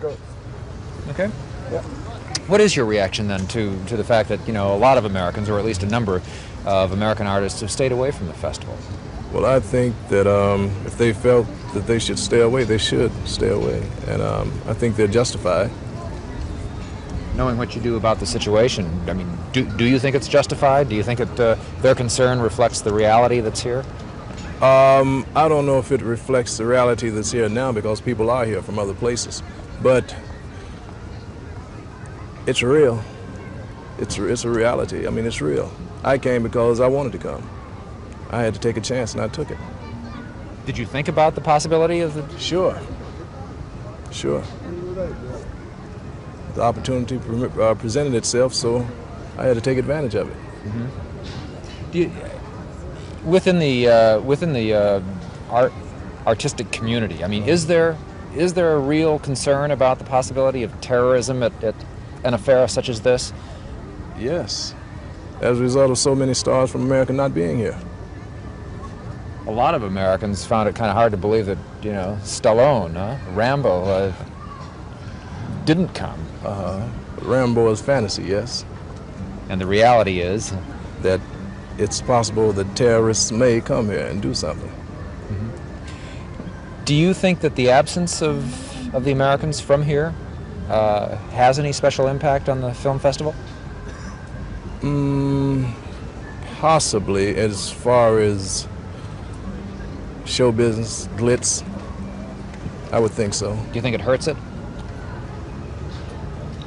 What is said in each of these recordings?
goes. Okay. Yeah. What is your reaction then to the fact that, you know, a lot of Americans, or at least a number of American artists, have stayed away from the festival? Well, I think that if they felt that they should stay away, they should stay away. And I think they're justified. Knowing what you do about the situation, I mean, do you think it's justified? Do you think that their concern reflects the reality that's here? I don't know if it reflects the reality that's here now, because people are here from other places. But it's real. It's a reality. I mean, it's real. I came because I wanted to come. I had to take a chance, and I took it. Did you think about the possibility of the... Sure. Sure. The opportunity presented itself, so I had to take advantage of it. Mm-hmm. Within the artistic community, I mean, is there a real concern about the possibility of terrorism at an affair such as this? Yes, as a result of so many stars from America not being here. A lot of Americans found it kind of hard to believe that, you know, Stallone, Rambo, didn't come. Rambo is fantasy, yes. And the reality is that it's possible that terrorists may come here and do something. Mm-hmm. Do you think that the absence of the Americans from here has any special impact on the film festival? Possibly, as far as show business, glitz, I would think so. Do you think it hurts it?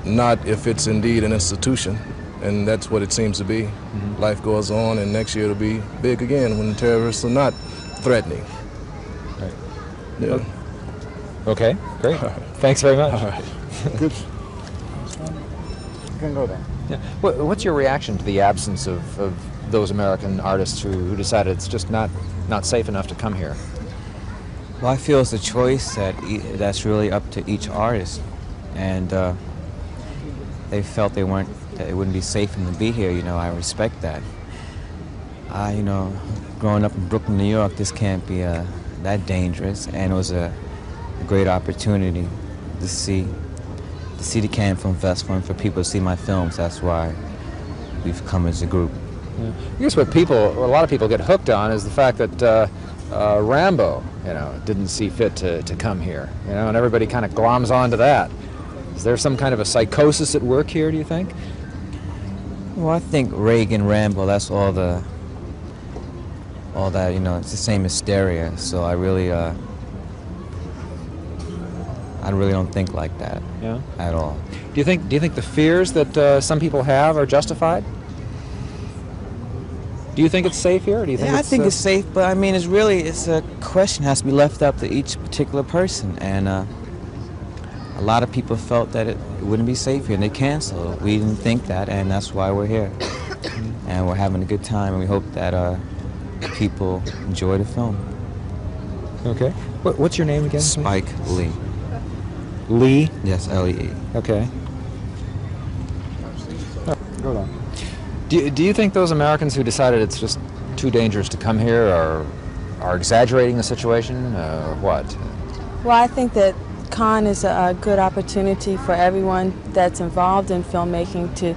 Not if it's indeed an institution, and that's what it seems to be. Mm-hmm. Life goes on, and next year it'll be big again when terrorists are not threatening. Right. Yeah. Okay, great. Thanks very much. All right. Good. You can go then. Yeah. What's your reaction to the absence of those American artists who decided it's just not safe enough to come here? Well, I feel it's a choice that's really up to each artist, and they felt that it wouldn't be safe for them to be here. You know, I respect that. You know, growing up in Brooklyn, New York, this can't be that dangerous, and it was a great opportunity to see the Cannes Film Festival and for people to see my films. That's why we've come as a group. Yeah. I guess what a lot of people get hooked on is the fact that Rambo, you know, didn't see fit to come here, you know, and everybody kind of gloms onto that. Is there some kind of a psychosis at work here, do you think? Well, I think Reagan, Rambo, that's all that, you know, it's the same hysteria. So I really don't think like that. Yeah. At all. Do you think the fears that some people have are justified? Do you think it's safe here, or do you think I think it's safe, but I mean, it's a question has to be left up to each particular person, and a lot of people felt that it wouldn't be safe here, and they canceled. We didn't think that, and that's why we're here, and we're having a good time, and we hope that people enjoy the film. Okay. What's your name again? Spike Lee. Lee? Yes, L-E-E. Okay. Go on. Do you think those Americans who decided it's just too dangerous to come here are exaggerating the situation, or what? Well, I think that Cannes is a good opportunity for everyone that's involved in filmmaking to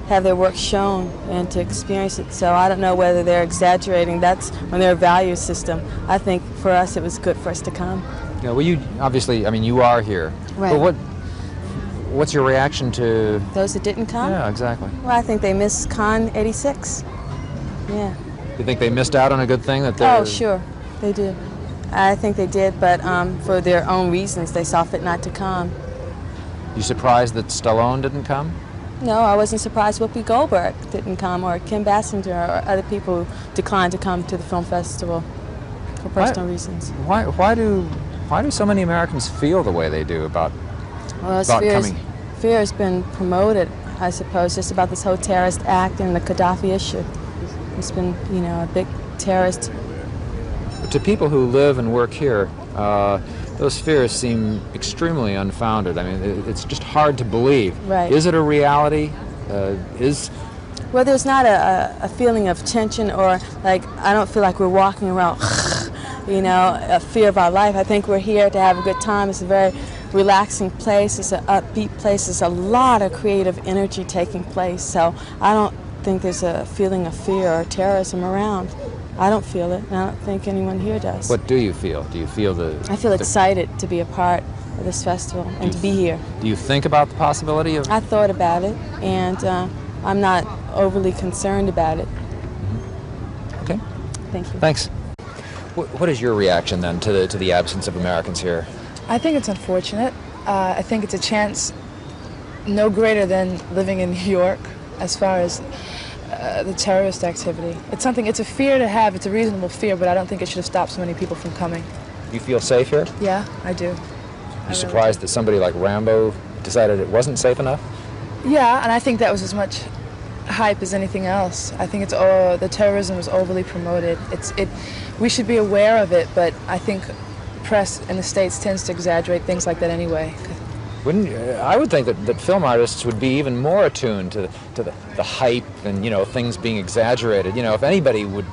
have their work shown and to experience it. So I don't know whether they're exaggerating. That's on their value system. I think for us it was good for us to come. Yeah, well, you obviously, I mean, you are here. Right. But what's your reaction to those that didn't come? Yeah, exactly. Well, I think they missed Cannes '86. Yeah. You think they missed out on a good thing that they... Oh, sure, they did. I think they did, but for their own reasons, they saw fit not to come. You surprised that Stallone didn't come? No, I wasn't surprised Whoopi Goldberg didn't come, or Kim Basinger, or other people who declined to come to the film festival for personal reasons. Why do so many Americans feel the way they do about coming? Fear has been promoted, I suppose, just about this whole terrorist act and the Gaddafi issue. It's been, you know, a big terrorist. To people who live and work here, those fears seem extremely unfounded. I mean, it's just hard to believe. Right. Is it a reality? Well, there's not a feeling of tension, or like, I don't feel like we're walking around, you know, a fear of our life. I think we're here to have a good time. It's a very relaxing place. It's an upbeat place. There's a lot of creative energy taking place. So I don't think there's a feeling of fear or terrorism around. I don't feel it, and I don't think anyone here does. What do you feel? Do you feel I feel excited to be a part of this festival and to be here. Do you think about the possibility of... I thought about it, and I'm not overly concerned about it. Okay. Thank you. Thanks. What is your reaction then to the absence of Americans here? I think it's unfortunate. I think it's a chance no greater than living in New York as far as the terrorist activity. It's a fear to have, it's a reasonable fear, but I don't think it should have stopped so many people from coming. You feel safe here? Yeah, I do. You surprised that somebody like Rambo decided it wasn't safe enough? Yeah, and I think that was as much hype as anything else. I think the terrorism was overly promoted. We should be aware of it, but I think press in the States tends to exaggerate things like that anyway. I would think that film artists would be even more attuned to the hype and, things being exaggerated. If anybody would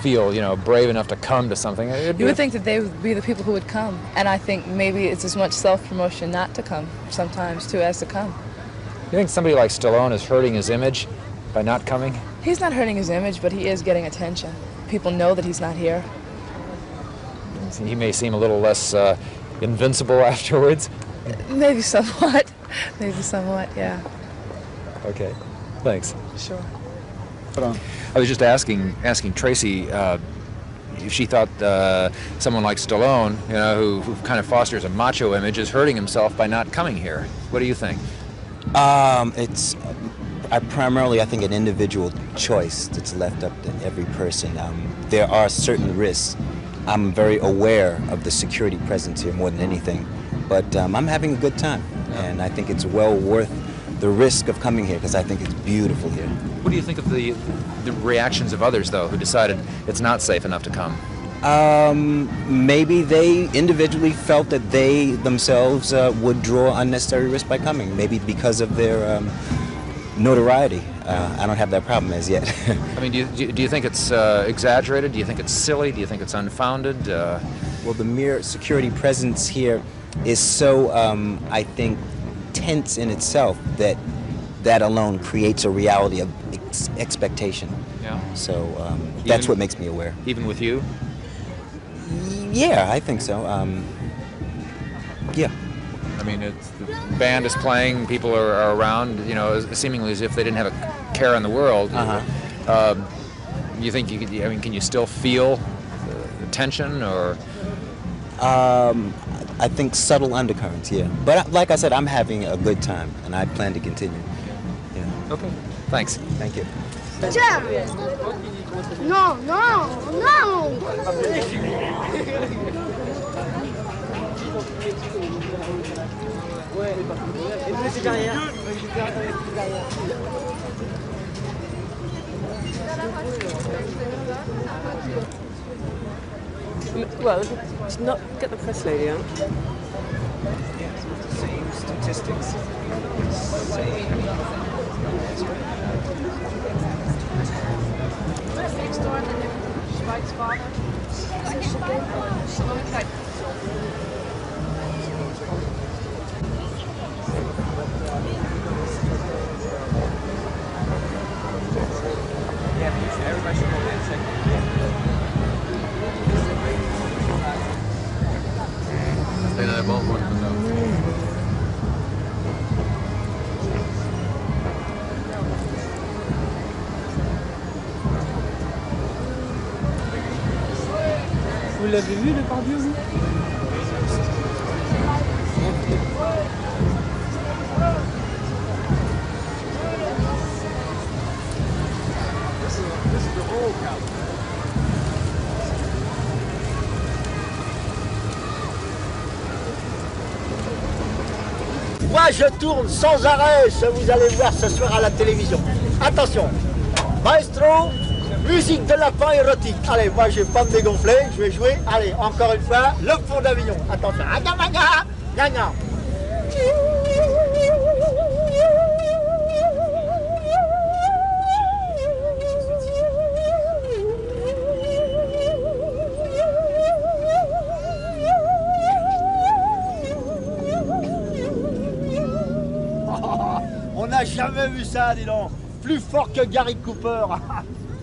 feel, brave enough to come to something, you would think that they would be the people who would come. And I think maybe it's as much self-promotion not to come sometimes, too, as to come. You think somebody like Stallone is hurting his image by not coming? He's not hurting his image, but he is getting attention. People know that he's not here. He may seem a little less invincible afterwards. Maybe somewhat. Maybe somewhat, yeah. Okay, thanks. Sure. I was just asking Tracy if she thought someone like Stallone, who kind of fosters a macho image, is hurting himself by not coming here. What do you think? It's primarily, I think, an individual choice that's left up to every person. There are certain risks. I'm very aware of the security presence here more than anything, but I'm having a good time, and I think it's well worth the risk of coming here because I think it's beautiful here. What do you think of the reactions of others, though, who decided it's not safe enough to come? Maybe they individually felt that they themselves would draw unnecessary risk by coming, maybe because of their notoriety. I don't have that problem as yet. I mean, do you think it's exaggerated? Do you think it's silly? Do you think it's unfounded? Well, the mere security presence here is so, I think, tense in itself that alone creates a reality of expectation. Yeah. So that's what makes me aware. Even with you? Yeah, I think so. Yeah. I mean, the band is playing, people are around, seemingly as if they didn't have a care in the world. You think can you still feel the tension, or? I think subtle undercurrents, yeah. But like I said, I'm having a good time, and I plan to continue. Yeah. Okay. Thanks. Thank you. No, no, no! Well, not get the press lady out. Same statistics. Vous l'avez vu, le Pardieu, vous? Moi je tourne sans arrêt, ça vous allez voir ce soir à la télévision. Attention, maestro, musique de lapin érotique. Allez, moi je vais pas me dégonfler, je vais jouer. Allez, encore une fois, le pont d'Avignon. Attention, agamaga, gagnant. a jamais vu ça, dis donc. Plus fort que Gary Cooper.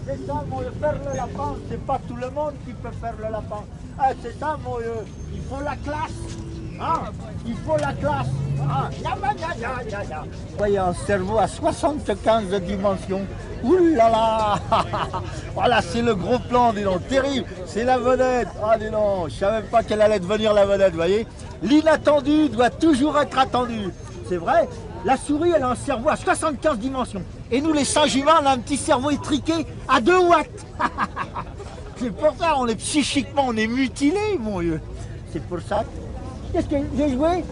C'est ça, mon vieux. Faire le lapin, c'est pas tout le monde qui peut faire le lapin. Ah, c'est ça, mon vieux. Il faut la classe. Hein? Il faut la classe. Ah. Vous voyez un cerveau à 75 dimensions. Ouh là là. Voilà, c'est le gros plan, dis donc. Terrible. C'est la vedette. Ah, dis donc. Je savais pas qu'elle allait devenir la vedette, vous voyez. L'inattendu doit toujours être attendu. C'est vrai. La souris, elle a un cerveau à 75 dimensions. Et nous, les singes humains, on a un petit cerveau étriqué à 2 watts. C'est pour ça, on est psychiquement, on est mutilé, mon vieux. C'est pour ça. Qu'est-ce que je vais jouer?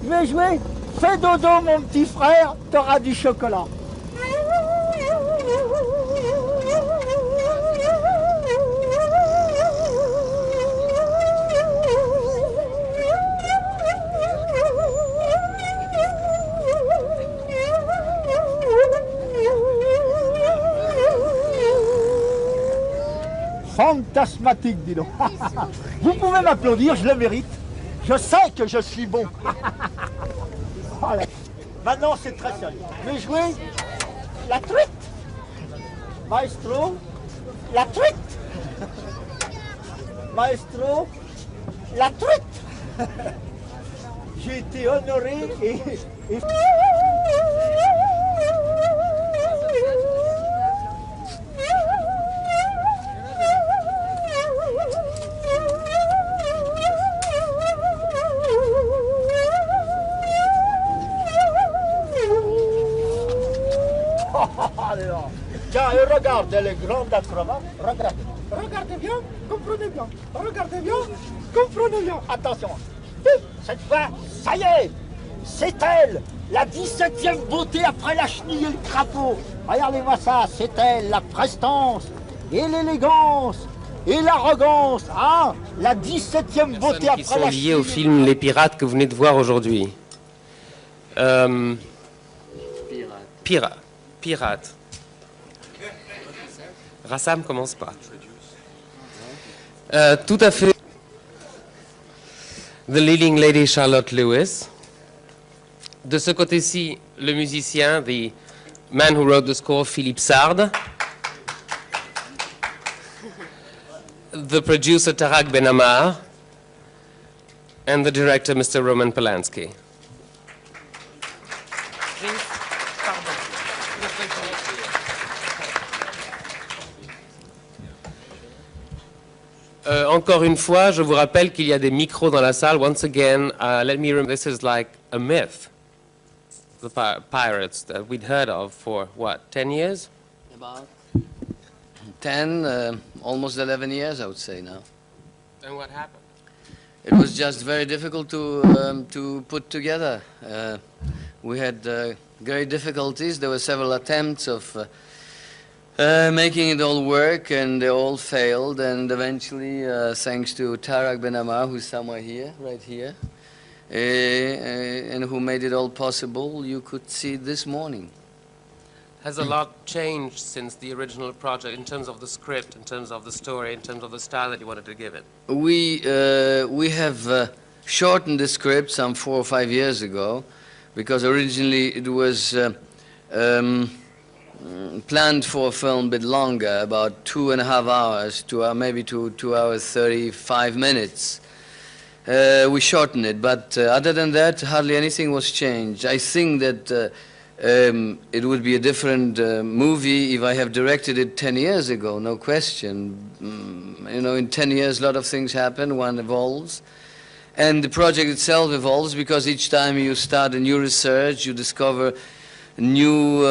Je vais jouer. Fais dodo, mon petit frère, t'auras du chocolat. Fantasmatique, dis donc. Vous pouvez m'applaudir, je le mérite. Je sais que je suis bon. Voilà. Maintenant, c'est très sérieux. Je vais jouer la truite. Maestro, la truite. Maestro, la truite. J'ai été honoré et... Tiens, et regardez les grandes acrobates. Regardez. Regardez bien, comprenez bien. Regardez bien, comprenez bien. Attention. Cette fois, ça y est. C'est elle, la 17e beauté après la chenille et le crapaud. Regardez-moi ça, c'est elle, la prestance et l'élégance et l'arrogance. Hein, la 17e beauté après la chenille. Qui sont liés au film Les Pirates que vous venez de voir aujourd'hui. Pirate. Rassam commence pas. Tout à fait. The Leading Lady Charlotte Lewis. De ce côté-ci, le musicien, the man who wrote the score, Philippe Sard. The producer, Tarak Benamar. And the director, Mr. Roman Polanski. Encore une fois, je vous rappelle qu'il y a des micros dans la salle. Once again, let me remember, this is like a myth. The pirates that we'd heard of for, what, 10 years? About 10, almost 11 years, I would say now. And what happened? It was just very difficult to put together. We had great difficulties. There were several attempts of making it all work, and they all failed. And eventually, thanks to Tarak Benamar, who's somewhere here, right here, and who made it all possible, you could see it this morning. Has a lot changed since the original project in terms of the script, in terms of the story, in terms of the style that you wanted to give it? We have shortened the script some 4 or 5 years ago, because originally it was planned for a film a bit longer, about 2.5 hours, maybe 2 hours 35 minutes. We shortened it, but other than that, hardly anything was changed. I think that it would be a different movie if I have directed it 10 years ago, no question. You know, in 10 years, a lot of things happen, one evolves. And the project itself evolves because each time you start a new research, you discover new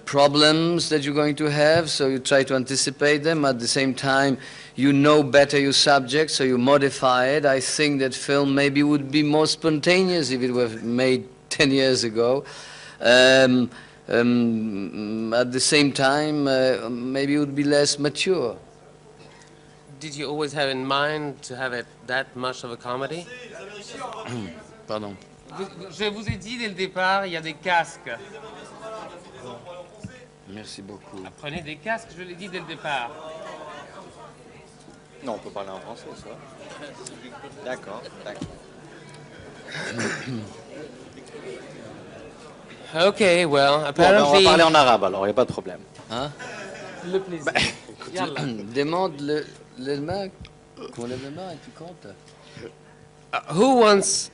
problems that you're going to have, so you try to anticipate them. At the same time, you know better your subject, so you modify it. I think that film maybe would be more spontaneous if it were made 10 years ago. At the same time, maybe it would be less mature. Did you always have in mind to have it that much of a comedy? Pardon. Je vous ai dit dès le départ, il y a des casques. Merci beaucoup. Prenez des casques, je l'ai dit dès le départ. Non, on peut parler en français, ça. D'accord, d'accord. Okay, well, Bon, apparently... on va parler en arabe alors, il n'y a pas de problème. Hein? Le plaisir. Yallah. Demande les mains, qu'on lève les mains et tu comptes. Who wants...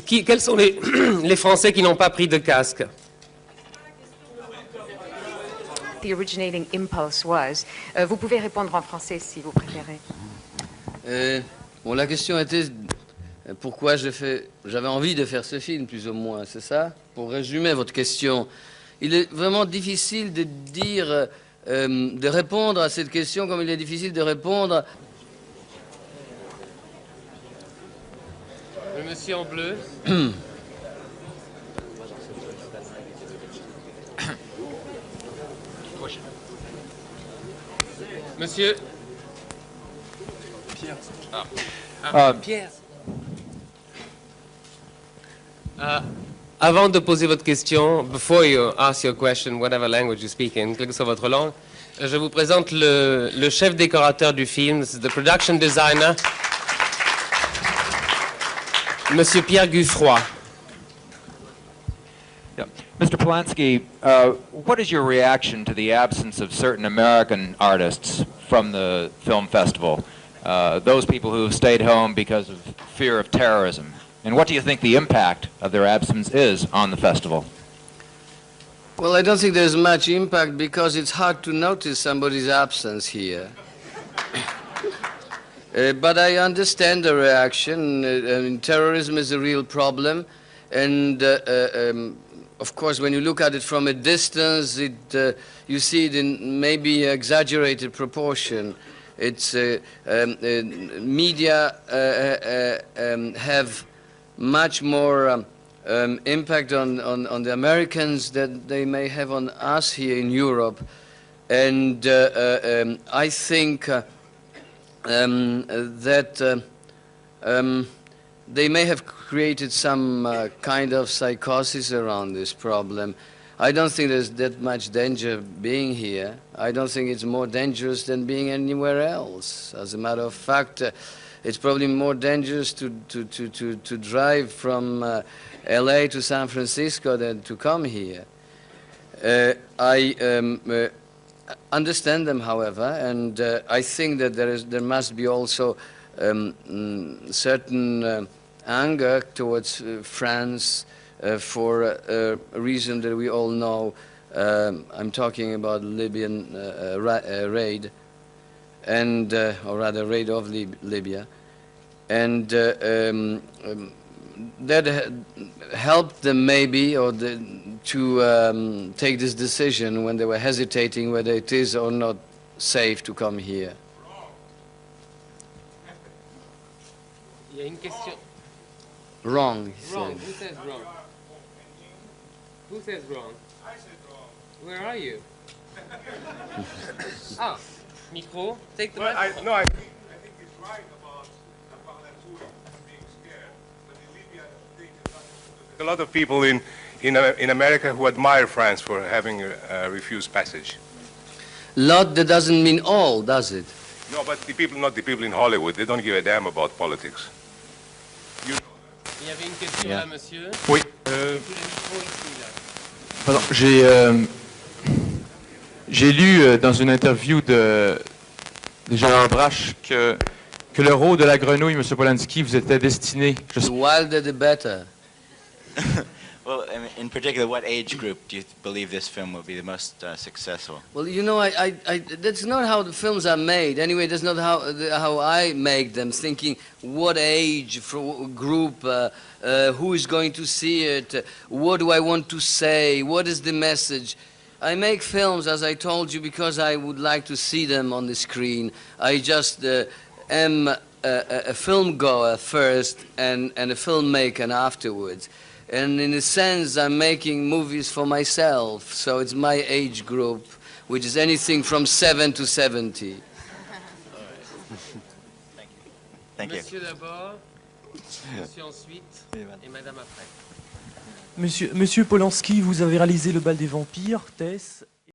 Quels sont les, les Français qui n'ont pas pris de casque? The originating impulse was. Vous pouvez répondre en français si vous préférez. Bon, la question était pourquoi j'avais envie de faire ce film, plus ou moins, c'est ça? Pour résumer votre question, il est vraiment difficile de dire, de répondre à cette question comme il est difficile de répondre. Le monsieur en bleu. Monsieur. Pierre. Pierre. Avant de poser votre question, before you ask your question, whatever language you speak in, quelle que soit votre langue, je vous présente le chef décorateur du film, this is the production designer, Monsieur Pierre Guffroy. Yeah. Mr. Polanski, what is your reaction to the absence of certain American artists from the film festival? Those people who have stayed home because of fear of terrorism. And what do you think the impact of their absence is on the festival? Well, I don't think there's much impact because it's hard to notice somebody's absence here. But I understand the reaction. I mean, terrorism is a real problem. And of course, when you look at it from a distance, you see it in maybe exaggerated proportion. It's media have much more impact on the Americans that they may have on us here in Europe. And I think that they may have created some kind of psychosis around this problem. I don't think there's that much danger being here. I don't think it's more dangerous than being anywhere else. As a matter of fact, it's probably more dangerous to drive from LA to San Francisco than to come here. I understand them, however, and I think that there must be also certain anger towards France for a reason that we all know. I'm talking about Libyan raid, and or rather raid of Libya, and that helped them maybe, or to take this decision when they were hesitating whether it is or not safe to come here. Il y a une question. Wrong, he Wrong. said. Who says wrong? Who says wrong? I said wrong. Where are you? Ah, micro. Take the microphone. I think he's right about being scared. But in Libya, there's a lot of people in America who admire France for having refused passage. Lot, that doesn't mean all, does it? No, but the people, not the people in Hollywood, they don't give a damn about politics. Il y avait une question là, monsieur. Oui. Pardon, j'ai lu dans une interview de Gérard Brache que le rôle de la grenouille, M. Polanski, vous était destiné. The wilder the better. Well, in particular, what age group do you believe this film will be the most successful? Well, you know, that's not how the films are made. Anyway, that's not how I make them, thinking what age group, who is going to see it, what do I want to say, what is the message. I make films, as I told you, because I would like to see them on the screen. I just am a film goer first and a filmmaker afterwards. And in a sense, I'm making movies for myself, so it's my age group, which is anything from 7 to 70. Thank you. Monsieur d'abord, monsieur ensuite, et madame après. Monsieur Polanski, vous avez réalisé Le Bal des Vampires, Tess,